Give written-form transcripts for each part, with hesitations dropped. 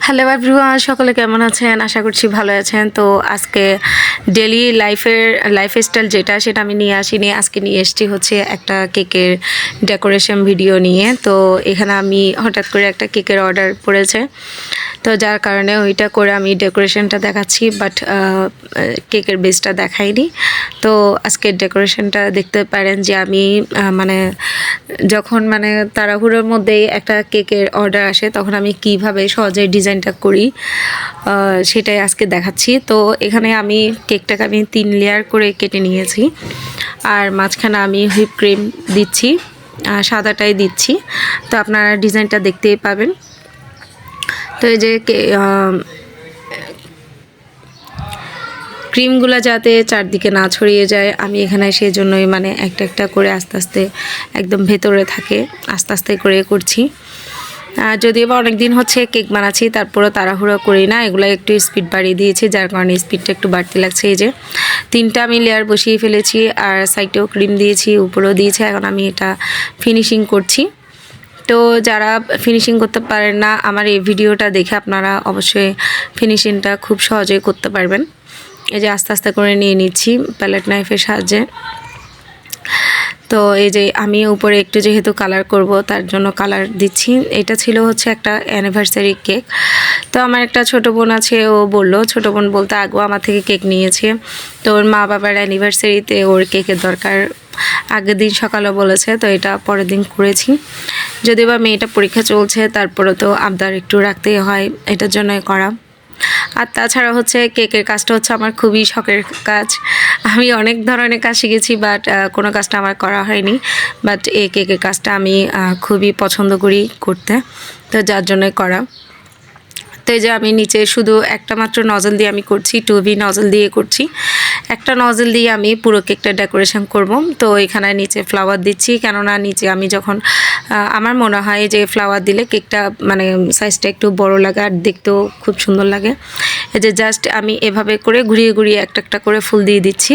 Hello everyone, সকলে কেমন আছেন? আশা করছি ভালো আছেন। তো আজকে ডেলি লাইফস্টাইল সেটা আমি নিয়ে আসিনি। আজকে নিয়ে এসেছি হচ্ছে একটা কেকের ডেকোরেশন ভিডিও নিয়ে। তো এখানে আমি হঠাৎ করে একটা কেকের অর্ডার পড়েছে, তো যার কারণে ওইটা করে আমি ডেকোরেশনটা দেখাচ্ছি, বাট কেকের বেসটা দেখাইনি। তো আজকের ডেকোরেশনটা দেখতে পারেন যে আমি যখন তাড়াহুড়োর মধ্যেই একটা কেকের অর্ডার আসে তখন আমি কিভাবে সহজে ডিজাইনটা করি সেটাই আজকে দেখাচ্ছি। তো এখানে আমি কেকটাকে 3 লেয়ার করে কেটে নিয়েছি, আর মাঝখানে আমি হুইপ ক্রিম দিচ্ছি, সাদাটাই দিচ্ছি। তো আপনারা ডিজাইনটা দেখতেই পাবেন। তো এই যে ক্রিমগুলো যাতে চারদিকে না ছড়িয়ে যায়, আমি এখানে সেই জন্যই একটা একটা করে আস্তে আস্তে একদম ভেতরে থাকে আস্তে আস্তে করে করছি। যদিও বা অনেক দিন হচ্ছে কেক বানাচ্ছি, তারপরেও তাড়াহুড়ো করি না, এগুলো একটু স্পিড বাড়িয়ে দিয়েছি, যার কারণে স্পিডটা একটু বাড়তি লাগছে। এই যে 3টা আমি লেয়ার বসিয়ে ফেলেছি, আর সাইডেও ক্রিম দিয়েছি, উপরেও দিয়েছি। এখন আমি এটা ফিনিশিং করছি। তো যারা ফিনিশিং করতে পারেন না, আমার এই ভিডিওটা দেখে আপনারা অবশ্যই ফিনিশিংটা খুব সহজেই করতে পারবেন। এই যে আস্তে আস্তে করে নিয়ে নিচ্ছি প্যালেট নাইফের সাহায্যে। তো এই যে আমি উপরে একটু যেহেতু কালার করব, তার জন্য কালার দিচ্ছি। এটা ছিল হচ্ছে একটা অ্যানিভার্সারি কেক। তো আমার একটা ছোটো বোন আছে, ও বললো, ছোটো বোন বলতে আগেও আমার থেকে কেক নিয়েছে। তো ওর মা বাবার অ্যানিভার্সারিতে ওর কেকের দরকার, আগের দিন সকালে বলেছে, তো এটা পরের দিন করেছি। যদিও বা মেয়েটা পরীক্ষা চলছে, তারপরে তো আবদার একটু রাখতেই হয়, এটার জন্যই করা। আর তাছাড়া হচ্ছে কেকের কাজটা হচ্ছে আমার খুবই শখের কাজ। আমি অনেক ধরনের কাজ শিখেছি, বাট কোনো কাজটা আমার করা হয়নি। বাট এই কেকের কাজটা আমি খুবই পছন্দ করি করতে, তো যার জন্যই করা। তো এই যে আমি নিচে শুধু একটা মাত্র নজল দিয়ে আমি করছি, 2B নজল দিয়ে করছি। একটা নজল দিয়ে আমি পুরো কেকটা ডেকোরেশন করব। তো এখানে নিচে ফ্লাওয়ার দিচ্ছি, কেননা নিচে আমি যখন আমার মনে হয় যে ফ্লাওয়ার দিলে কেকটা সাইজটা একটু বড় লাগে আর দেখতেও খুব সুন্দর লাগে। এই যে জাস্ট আমি এভাবে করে ঘুরিয়ে ঘুরিয়ে একটা একটা করে ফুল দিয়ে দিচ্ছি।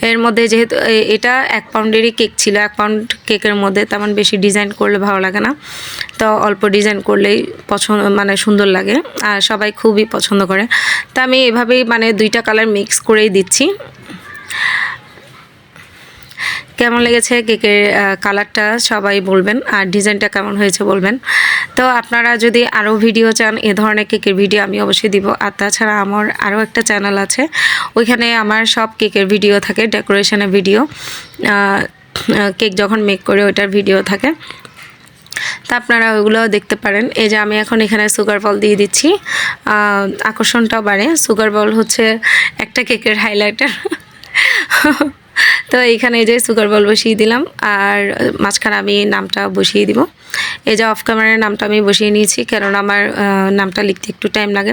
এর মধ্যে যেহেতু এটা 1 পাউন্ডেরই কেক ছিল, 1 পাউন্ড কেকের মধ্যে তেমন বেশি ডিজাইন করলে ভালো লাগে না, তো অল্প ডিজাইন করলেই পছন্দ সুন্দর লাগে, আর সবাই খুবই পছন্দ করে। তো আমি এভাবেই 2টা কালার মিক্স করেই দিচ্ছি। কেমন লেগেছে কেকের কালারটা সবাই বলবেন, আর ডিজাইনটা কেমন হয়েছে বলবেন। তো আপনারা যদি আরও ভিডিও চান, এ ধরনের কেকের ভিডিও আমি অবশ্যই দিব। আর তাছাড়া আমার আরও একটা চ্যানেল আছে, ওইখানে আমার সব কেকের ভিডিও থাকে, ডেকোরেশনের ভিডিও, কেক যখন মেক করে ওইটার ভিডিও থাকে, তা আপনারা ওইগুলোও দেখতে পারেন। এই যে আমি এখন এখানে সুগার বল দিয়ে দিচ্ছি, আকর্ষণটাও বাড়ে। সুগার বল হচ্ছে একটা কেকের হাইলাইটার। তো এইখানে এই যে সুগার বল বসিয়ে দিলাম, আর মাঝখানে আমি নামটা বসিয়ে দিব। এই যে অফ ক্যামেরার নামটা আমি বসিয়ে নিয়েছি, কারণ আমার নামটা লিখতে একটু টাইম লাগে।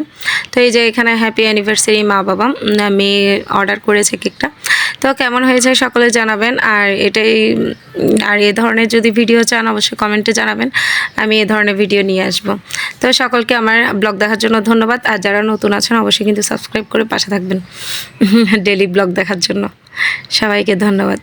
তো এই যে এখানে হ্যাপি অ্যানিভার্সারি মা বাবা, মেয়ে অর্ডার করেছে কেকটা। তো কেমন হয়েছে সকলে জানাবেন, আর এই ধরনের যদি ভিডিও চান অবশ্যই কমেন্টে জানাবেন, আমি এই ধরনের ভিডিও নিয়ে আসব। তো সকলকে আমার ব্লগ দেখার জন্য ধন্যবাদ, আর যারা নতুন আছেন অবশ্যই কিন্তু সাবস্ক্রাইব করে পাশে থাকবেন ডেলি ব্লগ দেখার জন্য। সবাইকে ধন্যবাদ।